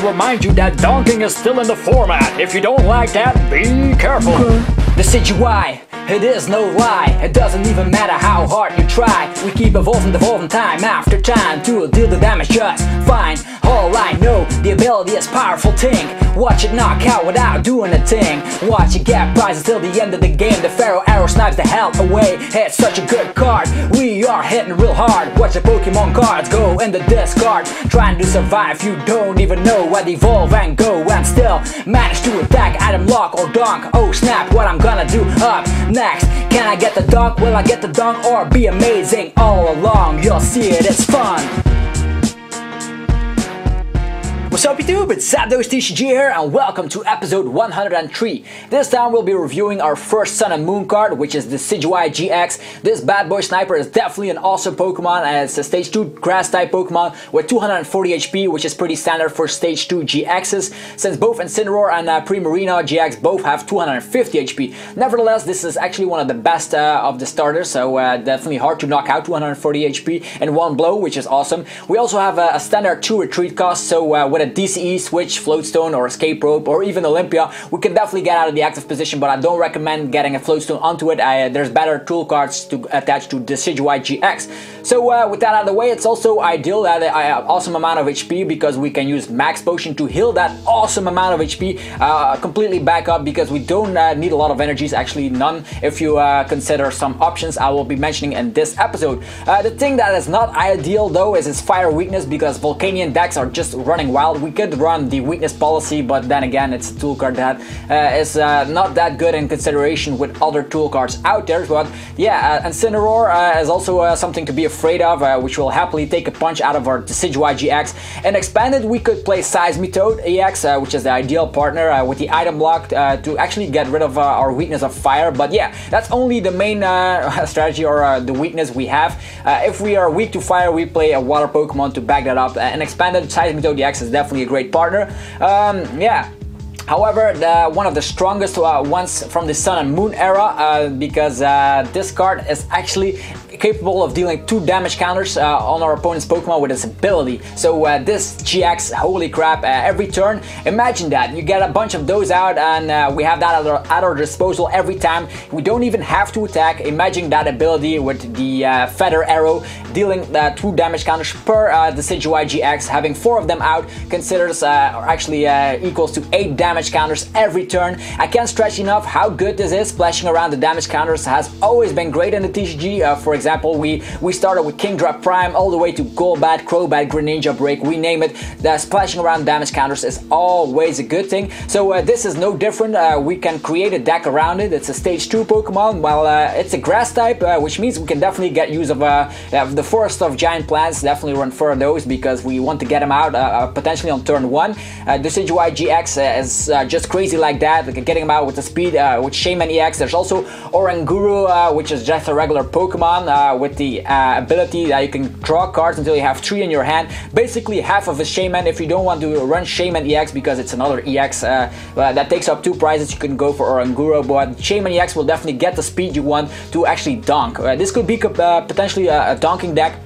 remind you that donking is still in the format. If you don't like that, be careful. Decidueye, it is no lie. It doesn't even matter how hard you try. We keep evolving time after time to deal the damage just fine. All I know, the ability is powerful thing. Watch it knock out without doing a thing. Watch it get prizes till the end of the game. The Pharaoh arrow snipes the hell away. It's such a good card. We are hitting real hard. Watch the Pokemon cards go in the discard. Trying to survive, you don't even know what evolve and go and still manage to attack, item lock or donk. Oh snap, what I'm gonna do up next? Can I get the donk? Will I get the donk or be amazing all along? You'll see it, it's fun. What's up YouTube, it's Latios TCG here and welcome to episode 103. This time we'll be reviewing our first Sun and Moon card, which is the Decidueye GX. This bad boy sniper is definitely an awesome Pokemon, and it's a stage 2 grass type Pokemon with 240 HP, which is pretty standard for stage 2 GXs, since both Incineroar and Primarina GX both have 250 HP. Nevertheless, this is actually one of the best of the starters, so definitely hard to knock out 240 HP in one blow, which is awesome. We also have a standard 2 retreat cost, so with a DCE, Switch, Floatstone, or Escape Rope, or even Olympia, we can definitely get out of the active position, but I don't recommend getting a Floatstone onto it. There's better tool cards to attach to Decidueye GX. So with that out of the way, it's also ideal that awesome amount of HP, because we can use Max Potion to heal that awesome amount of HP completely back up, because we don't need a lot of energies, actually none, if you consider some options I will be mentioning in this episode. The thing that is not ideal though is its fire weakness, because Volcanion decks are just running wild. We could run the weakness policy, but then again it's a tool card that is not that good in consideration with other tool cards out there. But yeah, Incineroar is also something to be afraid of, which will happily take a punch out of our Decidueye GX. And expanded, we could play Seismitoad EX, which is the ideal partner with the item block to actually get rid of our weakness of fire. But yeah, that's only the main strategy or the weakness we have. If we are weak to fire, we play a water Pokemon to back that up. And expanded, Seismitoad EX is definitely a great partner. Yeah. However, one of the strongest ones from the Sun and Moon era, because this card is actually capable of dealing 2 damage counters on our opponent's Pokemon with its ability. So this GX, holy crap, every turn, imagine that, you get a bunch of those out and we have that at our disposal every time. We don't even have to attack. Imagine that ability with the Feather Arrow, dealing 2 damage counters per Decidueye GX, having 4 of them out considers actually equals to 8 damage counters every turn. I can't stress enough how good this is. Splashing around the damage counters has always been great in the TCG. For example, we started with Kingdra Prime all the way to Golbat, Crobat, Greninja Break, we name it. The splashing around damage counters is always a good thing. So this is no different. We can create a deck around it. It's a stage 2 Pokemon. Well, it's a grass type, which means we can definitely get use of the Forest of Giant Plants. Definitely run for those because we want to get them out potentially on turn 1. Decidueye GX is just crazy like that, getting them out with the speed with Shaman EX. There's also Oranguru, which is just a regular Pokemon with the ability that you can draw cards until you have 3 in your hand. Basically half of a Shaman. If you don't want to run Shaman EX because it's another EX that takes up 2 prizes, you can go for Oranguru, but Shaman EX will definitely get the speed you want to actually donk. This could be potentially a donking deck,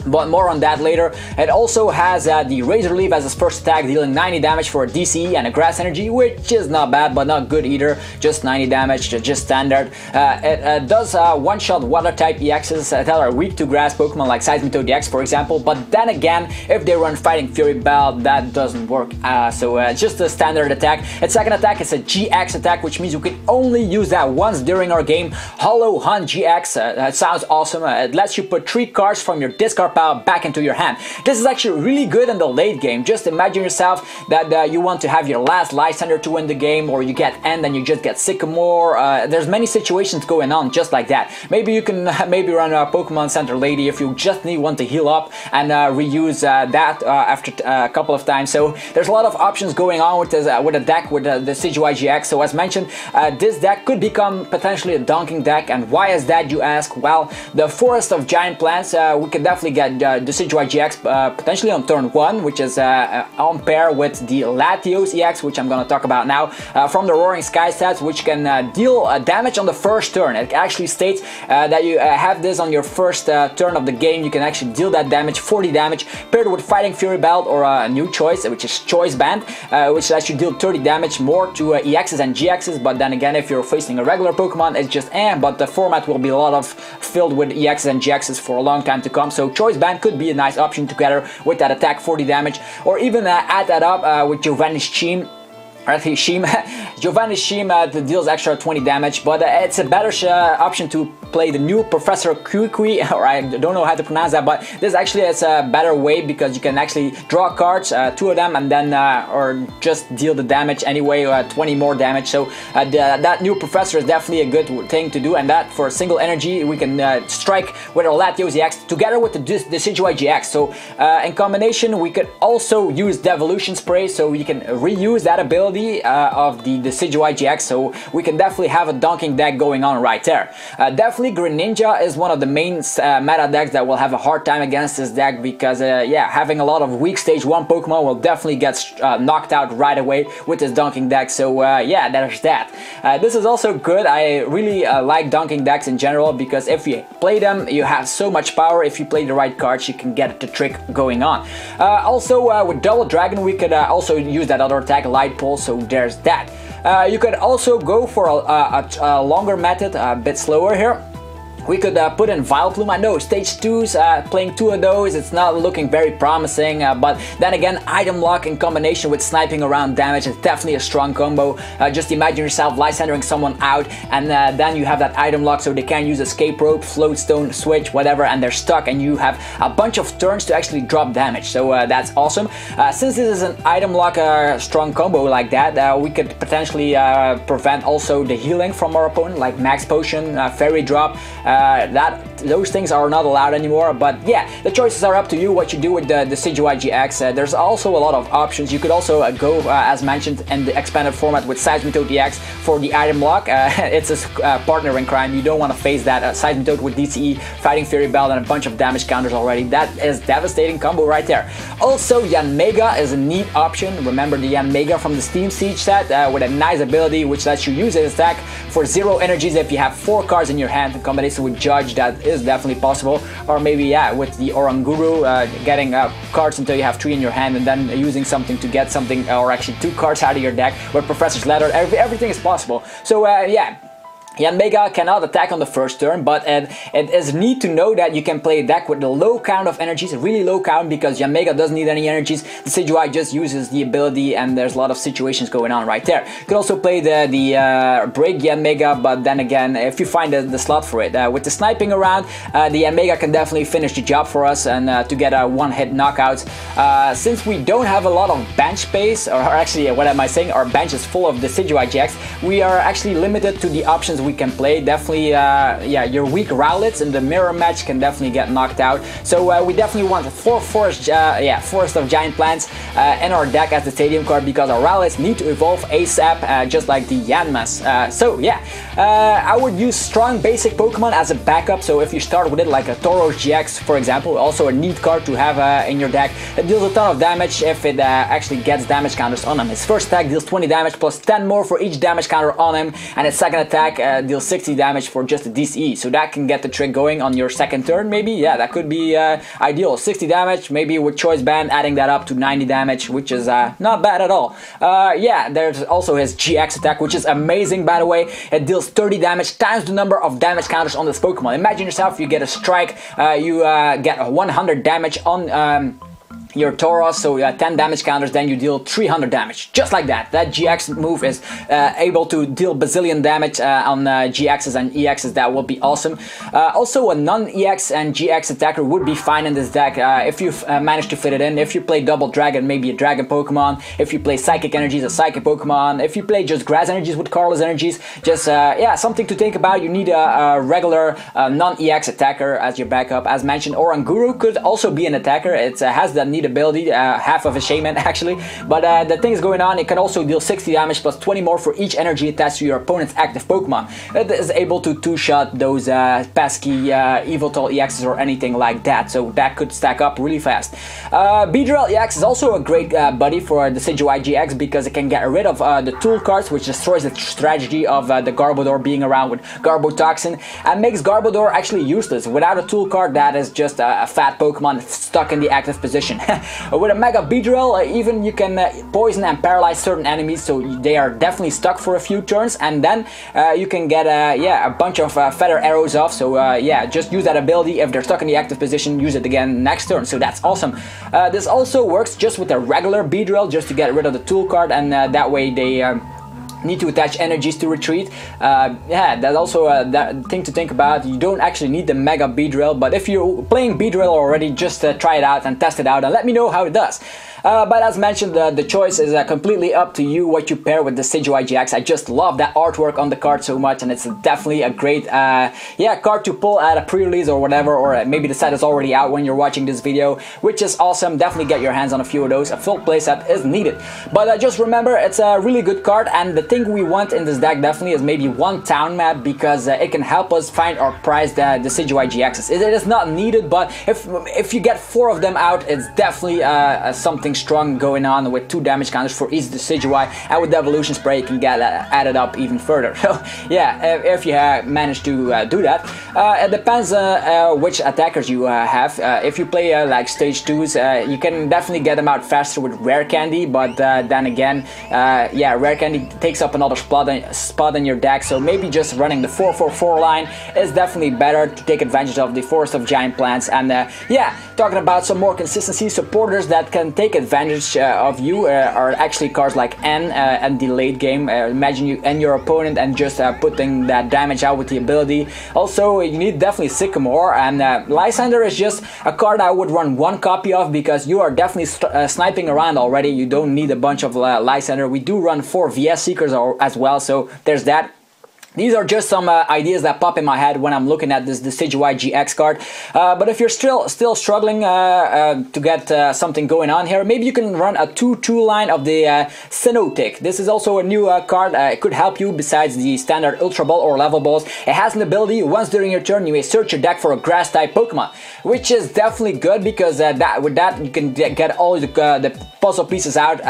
but more on that later. It also has the Razor Leaf as its first attack, dealing 90 damage for a DCE and a Grass Energy, which is not bad, but not good either. Just 90 damage, just standard. It does one-shot Water-type EXs that are weak to Grass Pokemon like Seismitoad EX, for example, but then again, if they run Fighting Fury Bell, that doesn't work. So just a standard attack. Its second attack is a GX attack, which means you can only use that once during our game. Hollow Hunt GX, that sounds awesome. It lets you put 3 cards from your discard pile back into your hand. This is actually really good in the late game. Just imagine yourself that you want to have your last Lysander to win the game, or you get End and you just get Sycamore. There's many situations going on just like that.Maybe you can maybe run a Pokemon Center Lady if you just want to heal up and reuse that after a couple of times. So there's a lot of options going on with this, with a deck with the Decidueye GX. So as mentioned, this deck could become potentially a donking deck. And why is that, you ask? Well, the Forest of Giant Plants, we can definitely get Decidueye GX potentially on turn 1, which is on pair with the Latios EX, which I'm going to talk about now, from the Roaring Sky stats, which can deal damage on the first turn. It actually states that you have this on your first turn of the game. You can actually deal that damage, 40 damage, paired with Fighting Fury Belt or a new choice, which is Choice Band, which lets you deal 30 damage more to EXs and GXs. But then again, if you're facing a regular Pokemon, it's just but the format will be a lot of filled with EXs and GXs for a long time to come. So Choice Band could be a nice option together with that attack 40 damage, or even add that up with Giovanni's Sheem. Giovanni's Sheem that deals extra 20 damage, but it's a better option to play the new Professor Kukui, or I don't know how to pronounce that, but this actually is a better way because you can actually draw cards, 2 of them, and then or just deal the damage anyway, 20 more damage. So that new Professor is definitely a good thing to do, and that for a single energy we can strike with our Latios EX together with the Decidueye GX. So in combination we could also use Devolution Spray, so you can reuse that ability of the Decidueye GX, so we can definitely have a dunking deck going on right there. Definitely Greninja is one of the main meta decks that will have a hard time against this deck because yeah, having a lot of weak stage 1 Pokemon will definitely get knocked out right away with this dunking deck. So yeah, there's that. This is also good. I really like dunking decks in general because if you play them, you have so much power. If you play the right cards, you can get the trick going on. Also with Double Dragon, we could also use that other attack, Light Pulse. So there's that. You could also go for a longer method, a bit slower here. We could put in Vileplume. I know stage 2s, playing 2 of those, it's not looking very promising, but then again, item lock in combination with sniping around damage is definitely a strong combo. Just imagine yourself Lysandering someone out, and then you have that item lock so they can't use Escape Rope, Float Stone, Switch, whatever, and they're stuck, and you have a bunch of turns to actually drop damage. So that's awesome. Since this is an item lock strong combo like that, we could potentially prevent also the healing from our opponent, like Max Potion, Fairy Drop. Those things are not allowed anymore, but yeah, the choices are up to you what you do with the Decidueye GX. There's also a lot of options. You could also go, as mentioned, in the expanded format with Seismitoad EX for the item lock. It's a partner in crime. You don't want to face that Seismitoad with DCE, Fighting Fury Belt, and a bunch of damage counters already. That is devastating combo right there. Also, Yanmega is a neat option. Remember the Yanmega from the Steam Siege set with a nice ability which lets you use his attack for 0 energies if you have 4 cards in your hand. In combination with Judge, that is definitely possible. Or maybe, yeah, with the Oranguru, getting cards until you have 3 in your hand and then using something to get something, or actually 2 cards out of your deck with Professor's Letter. Everything is possible. So yeah, Yanmega cannot attack on the first turn, but it is neat to know that you can play a deck with a low count of energies, a really low count, because Yanmega doesn't need any energies. The Decidueye just uses the ability, and there's a lot of situations going on right there. You can also play the Break Yanmega, but then again, if you find the slot for it. With the sniping around, the Yanmega can definitely finish the job for us and to get a one-hit knockouts. Since we don't have a lot of bench space, or actually, what am I saying? Our bench is full of the Decidueye GX, we are actually limited to the options we can play. Definitely, yeah, your weak Rowlets in the mirror match can definitely get knocked out. So we definitely want 4 Forest of Giant Plants in our deck as the Stadium card, because our Rowlets need to evolve ASAP, just like the Yanmas. So yeah, I would use strong basic Pokemon as a backup. So if you start with it, like a Tauros GX, for example, also a neat card to have in your deck. It deals a ton of damage if it actually gets damage counters on him. His first attack deals 20 damage plus 10 more for each damage counter on him, and his second attack deals 60 damage for just a DCE. So that can get the trick going on your second turn, maybe. Yeah, that could be ideal. 60 damage, maybe with Choice Band adding that up to 90 damage, which is not bad at all. Yeah, there's also his GX attack, which is amazing, by the way. It deals 30 damage times the number of damage counters on this Pokemon. Imagine yourself, you get a strike, you get 100 damage on your Tauros, so 10 damage counters, then you deal 300 damage, just like that. That GX move is able to deal bazillion damage on GXs and EXs. That would be awesome. Also, a non-EX and GX attacker would be fine in this deck if you manage to fit it in. If you play Double Dragon, maybe a Dragon Pokemon. If you play Psychic Energies, a Psychic Pokemon. If you play just Grass Energies with Carlos Energies, just yeah, something to think about. You need a regular non-EX attacker as your backup. As mentioned, Oranguru could also be an attacker. It has that neat ability, half of a shaman actually. But the thing is going on, it can also deal 60 damage plus 20 more for each energy attached to your opponent's active Pokemon. It is able to two-shot those pesky Yveltal EXs or anything like that, so that could stack up really fast. Beedrill EX is also a great buddy for the Decidueye GX because it can get rid of the tool cards, which destroys the strategy of the Garbodor being around with Garbotoxin, and makes Garbodor actually useless. Without a tool card, that is just a fat Pokemon stuck in the active position. With a Mega Beedrill, even you can poison and paralyze certain enemies, so they are definitely stuck for a few turns, and then you can get a bunch of feather arrows off. So yeah, just use that ability. If they're stuck in the active position, use it again next turn. So that's awesome. This also works just with a regular Beedrill, just to get rid of the tool card, and that way they need to attach energies to retreat. Yeah, that's also that thing to think about. You don't actually need the Mega Beedrill, but if you're playing Beedrill already, just try it out and test it out and let me know how it does. But as mentioned, the choice is completely up to you what you pair with the Decidueye GX. I just love that artwork on the card so much, and it's definitely a great yeah, card to pull at a pre-release or whatever, or maybe the set is already out when you're watching this video, which is awesome. Definitely get your hands on a few of those. A full playset is needed. But just remember, it's a really good card, and the thing we want in this deck definitely is maybe one town map, because it can help us find or prize the Decidueye GXs. It is not needed, but if you get 4 of them out, it's definitely something strong going on with 2 damage counters for each Decidueye, and with Devolution Spray you can get added up even further. So yeah, if you manage to do that, it depends which attackers you have. If you play like stage 2s, you can definitely get them out faster with Rare Candy, but then again, yeah, Rare Candy takes up another spot in your deck, so maybe just running the 4-4-4 line is definitely better to take advantage of the Forest of Giant Plants. And yeah, talking about some more consistency supporters that can take advantage of you are actually cards like N and the late game. Imagine you and your opponent and just putting that damage out with the ability. Also, you need definitely Sycamore, and Lysander is just a card I would run 1 copy of, because you are definitely sniping around already. You don't need a bunch of Lysander. We do run 4 VS Seekers as well, so there's that. These are just some ideas that pop in my head when I'm looking at this Decidueye GX card. But if you're still struggling to get something going on here, maybe you can run a 2-2 line of the Shiinotic. This is also a new card. It could help you besides the standard Ultra Ball or Level Balls. It has an ability, once during your turn, you may search your deck for a Grass-type Pokemon, which is definitely good, because with that you can get all the puzzle pieces out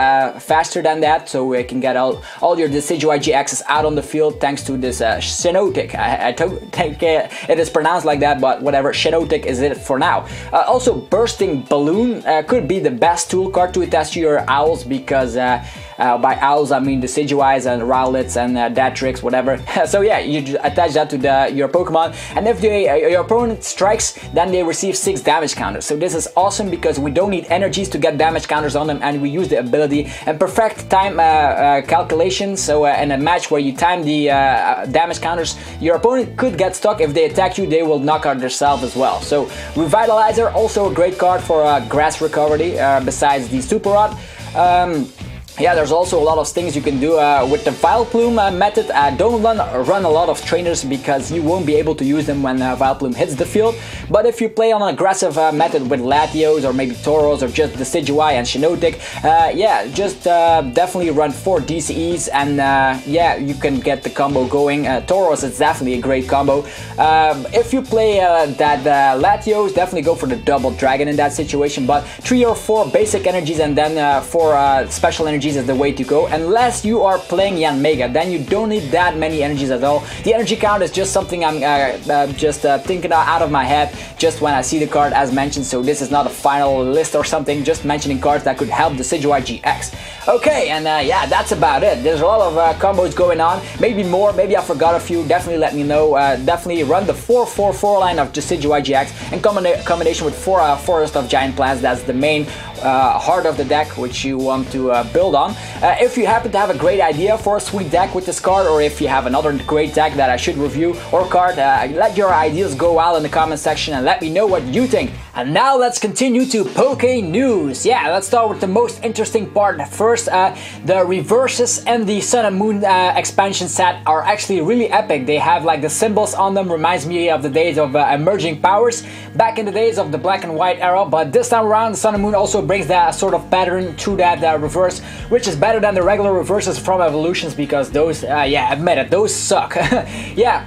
faster than that, so you can get all your Decidueye GXs out on the field thanks to this Shiinotic. I think it is pronounced like that, but whatever, Shiinotic is it for now. Also, Bursting Balloon could be the best tool card to attach to your owls, because by owls I mean Decidueyes and Rowlets and Datrix, whatever. So yeah, you attach that to your Pokemon, and if your opponent strikes, then they receive 6 damage counters. So this is awesome, because we don't need energies to get damage counters on them, and we use the ability and perfect time calculation. So in a match where you time the damage counters, your opponent could get stuck. If they attack you, they will knock out themselves as well. So Revitalizer, also a great card for grass recovery, besides the Super Rod. Yeah, there's also a lot of things you can do with the Vileplume method. Don't run a lot of trainers, because you won't be able to use them when Vileplume hits the field. But if you play on an aggressive method with Latios or maybe Tauros or just Decidueye and Shiinotic, yeah, just definitely run 4 DCEs, and yeah, you can get the combo going. Tauros is definitely a great combo. If you play that Latios, definitely go for the double dragon in that situation, but 3 or 4 basic energies and then 4 special energies is the way to go, unless you are playing Yanmega. Then you don't need that many energies at all. The energy count is just something I'm just thinking out of my head just when I see the card as mentioned, so this is not a final list or something, just mentioning cards that could help the Decidueye GX. Okay, and yeah, that's about it. There's a lot of combos going on, maybe more, maybe I forgot a few. Definitely let me know. Definitely run the 4-4-4 line of Decidueye GX in combination with 4 Forest of Giant Plants. That's the main heart of the deck which you want to build on. If you happen to have a great idea for a sweet deck with this card, or if you have another great deck that I should review or card, let your ideas go out in the comment section and let me know what you think. And now let's continue to Poke News. Yeah, let's start with the most interesting part. First, the reverses and the Sun and Moon expansion set are actually really epic. They have like the symbols on them, reminds me of the days of emerging powers back in the days of the black and white era. But this time around, the Sun and Moon also brings that sort of pattern to that reverse, which is better than the regular reverses from evolutions, because those, yeah, admit it, those suck. Yeah.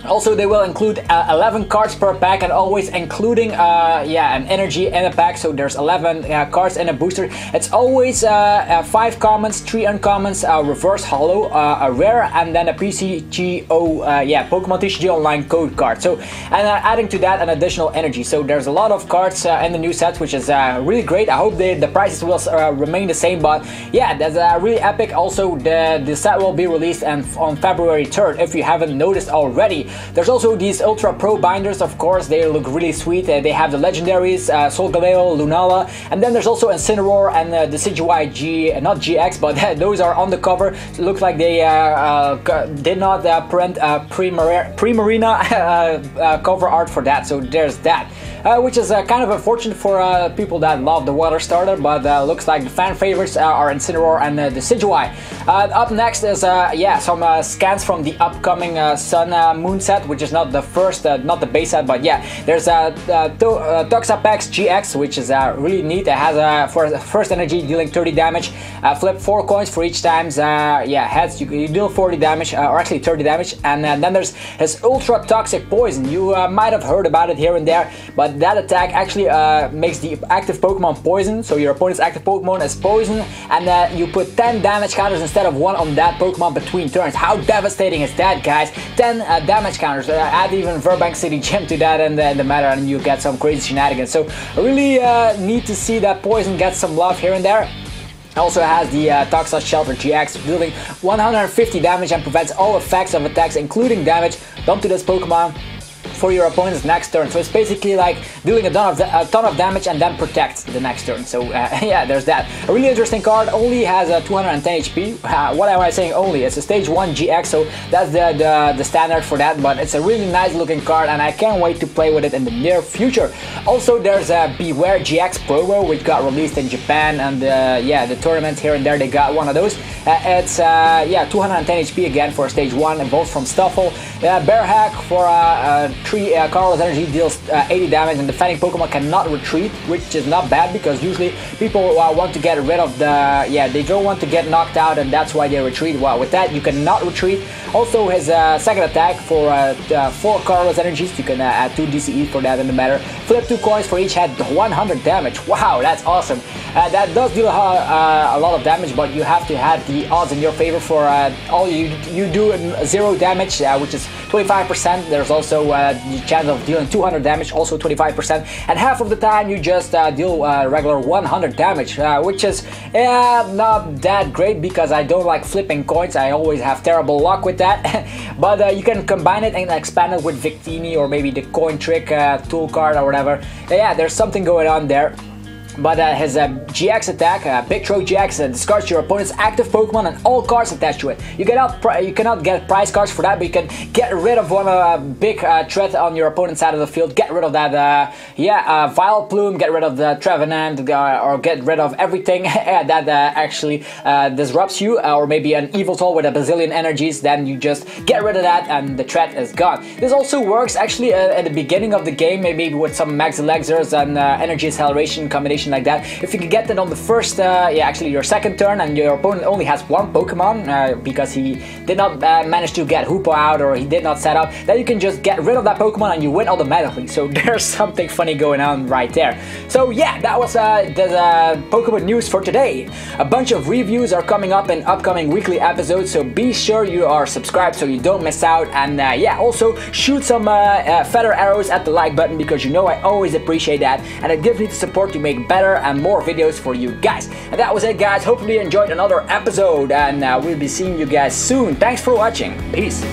Also, they will include 11 cards per pack, and always including yeah, an energy in a pack. So there's 11 cards in a booster. It's always 5 commons, 3 uncommons, a reverse holo, a rare, and then a PCGO, yeah, Pokemon TCG online code card. So, and adding to that an additional energy. So there's a lot of cards in the new set, which is really great. I hope the prices will remain the same, but yeah, that's really epic. Also, the set will be released on February 3rd, if you haven't noticed already. There's also these Ultra Pro binders, of course. They look really sweet. They have the legendaries, Solgaleo, Lunala, and then there's also Incineroar and the Decidueye not GX, but those are on the cover. It looks like they did not print Primarina cover art for that, so there's that. Which is kind of unfortunate for people that love the water starter, but looks like the fan favorites are Incineroar and the Decidueye. Up next is yeah, some scans from the upcoming Sun Moon set, which is not the first, not the base set, but yeah, there's Toxapex GX, which is really neat. It has for first energy dealing 30 damage, flip 4 coins for each times, yeah, heads you deal 40 damage, or actually 30 damage, and then there's his Ultra Toxic Poison. You might have heard about it here and there, but that attack actually makes the active Pokemon poison, so your opponent's active Pokemon is poison, and you put 10 damage counters instead of 1 on that Pokemon between turns. How devastating is that, guys? 10 damage counters. Add even Verbank City Gym to that in the meta, and you get some crazy shenanigans. So I really need to see that poison get some love here and there. Also has the Latios Tauros GX, dealing 150 damage and prevents all effects of attacks, including damage, done to this Pokemon for your opponent's next turn. So it's basically like dealing a ton of damage and then protect the next turn. So yeah, there's that. A really interesting card. Only has 210 HP. What am I saying only? It's a stage 1 GX, so that's the standard for that, but it's a really nice looking card, and I can't wait to play with it in the near future. Also, there's a Beware GX Promo, which got released in Japan, and yeah, the tournament here and there, they got one of those. It's yeah, 210 HP again for stage 1, and both from Stuffle. Bear Hack for 3 Carlos Energy deals 80 damage, and defending Pokemon cannot retreat, which is not bad, because usually people want to get rid of the, yeah, they don't want to get knocked out, and that's why they retreat. Well, with that you cannot retreat. Also, his second attack for 4 Carlos Energies, you can add 2 DCE for that in the matter. Flip 2 coins for each head, 100 damage. Wow, that's awesome. That does deal a lot of damage, but you have to have the odds in your favor. For all you do 0 damage, which is 25%. There's also the chance of dealing 200 damage, also 25%, and half of the time you just deal regular 100 damage, which is not that great, because I don't like flipping coins. I always have terrible luck with that. But you can combine it and expand it with Victini, or maybe the coin trick tool card or whatever. Yeah, there's something going on there. But his GX attack, Big Throw GX, discards your opponent's active Pokemon and all cards attached to it. You cannot get prize cards for that, but you can get rid of one big threat on your opponent's side of the field. Get rid of that, yeah, Vileplume, get rid of the Trevenant, or get rid of everything that actually disrupts you, or maybe an Evoltol with a bazillion energies. Then you just get rid of that, and the threat is gone. This also works actually at the beginning of the game, maybe with some Max Elixers and Energy Acceleration combination like that. If you can get that on the first, yeah, actually your second turn, and your opponent only has 1 Pokemon because he did not manage to get Hoopa out, or he did not set up, then you can just get rid of that Pokemon and you win automatically. So there's something funny going on right there. So yeah, that was the Pokemon news for today. A bunch of reviews are coming up in upcoming weekly episodes, so be sure you are subscribed so you don't miss out. And yeah, also shoot some feather arrows at the like button, because you know I always appreciate that, and it gives me the support to make better and more videos for you guys. And that was it, guys. Hopefully you enjoyed another episode, and we'll be seeing you guys soon. Thanks for watching. Peace.